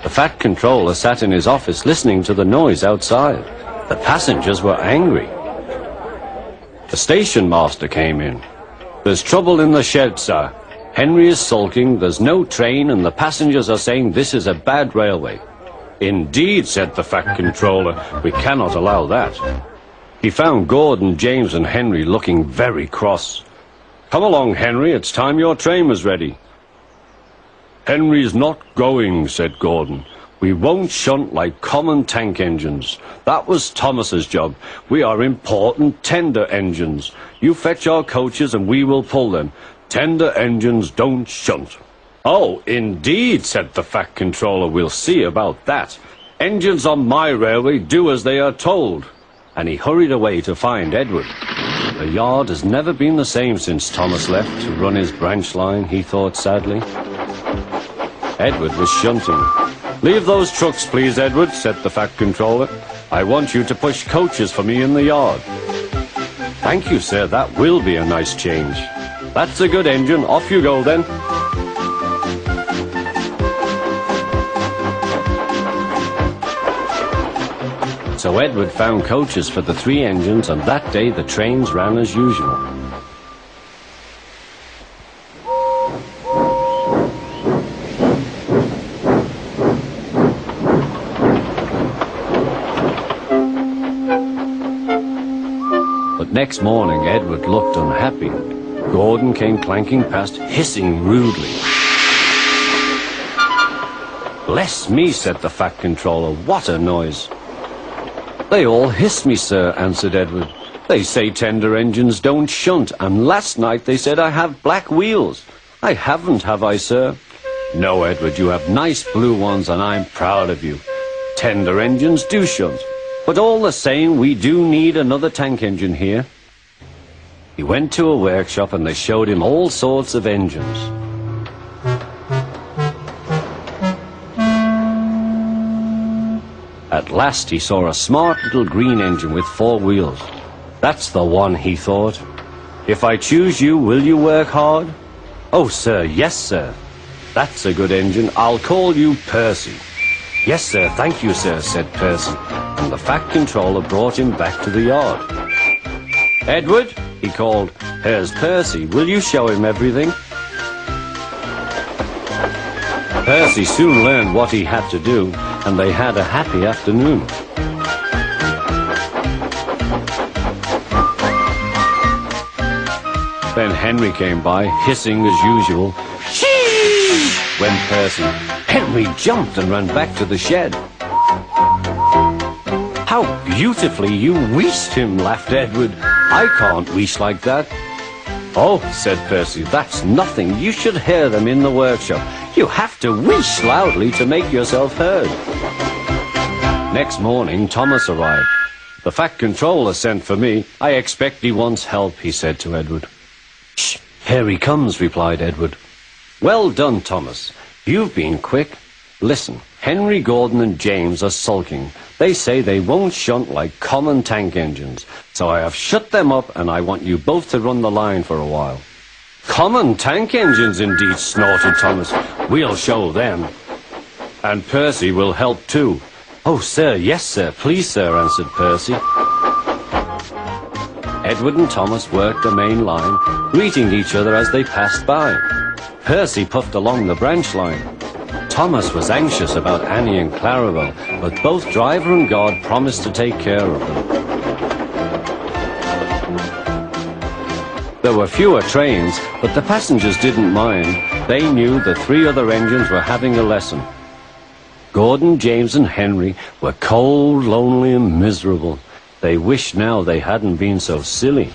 The Fat Controller sat in his office listening to the noise outside. The passengers were angry. The station master came in. "There's trouble in the shed, sir. Henry is sulking, there's no train, and the passengers are saying this is a bad railway." "Indeed," said the Fat Controller, "we cannot allow that." He found Gordon, James, and Henry looking very cross. "Come along, Henry, it's time your train was ready." "Henry's not going," said Gordon. "We won't shunt like common tank engines. That was Thomas's job. We are important tender engines. You fetch our coaches and we will pull them. Tender engines don't shunt." "Oh, indeed," said the Fat Controller. "We'll see about that. Engines on my railway do as they are told." And he hurried away to find Edward. The yard has never been the same since Thomas left to run his branch line, he thought sadly. Edward was shunting. "Leave those trucks, please, Edward," said the Fat Controller. "I want you to push coaches for me in the yard." "Thank you, sir, that will be a nice change." "That's a good engine. Off you go, then." So Edward found coaches for the 3 engines, and that day the trains ran as usual. But next morning Edward looked unhappy. Gordon came clanking past, hissing rudely. "Bless me," said the Fat Controller, "what a noise." "They all hiss me, sir," answered Edward. "They say tender engines don't shunt, and last night they said I have black wheels. I haven't, have I, sir?" "No, Edward, you have nice blue ones, and I'm proud of you. Tender engines do shunt, but all the same, we do need another tank engine here." He went to a workshop and they showed him all sorts of engines. At last he saw a smart little green engine with 4 wheels. "That's the one," he thought. "If I choose you, will you work hard?" "Oh, sir, yes, sir." "That's a good engine. I'll call you Percy." "Yes, sir, thank you, sir," said Percy, and the Fat Controller brought him back to the yard. "Edward," he called, "here's Percy. Will you show him everything?" Percy soon learned what he had to do, and they had a happy afternoon. Then Henry came by, hissing as usual. "Shee!" went Percy. Henry jumped and ran back to the shed. "How beautifully you wheeshed him," laughed Edward. "I can't wheesh like that." "Oh," said Percy, "that's nothing. You should hear them in the workshop. You have to wheesh loudly to make yourself heard." Next morning, Thomas arrived. "The Fat Controller sent for me. I expect he wants help," he said to Edward. "Shh, here he comes," replied Edward. "Well done, Thomas. You've been quick. Listen, Henry, Gordon, and James are sulking. They say they won't shunt like common tank engines. So I have shut them up, and I want you both to run the line for a while." "Common tank engines, indeed," snorted Thomas. "We'll show them. And Percy will help too." "Oh, sir, yes, sir. Please, sir," answered Percy. Edward and Thomas worked the main line, greeting each other as they passed by. Percy puffed along the branch line. Thomas was anxious about Annie and Clarabelle, but both driver and guard promised to take care of them. There were fewer trains, but the passengers didn't mind. They knew the 3 other engines were having a lesson. Gordon, James, and Henry were cold, lonely, and miserable. They wished now they hadn't been so silly.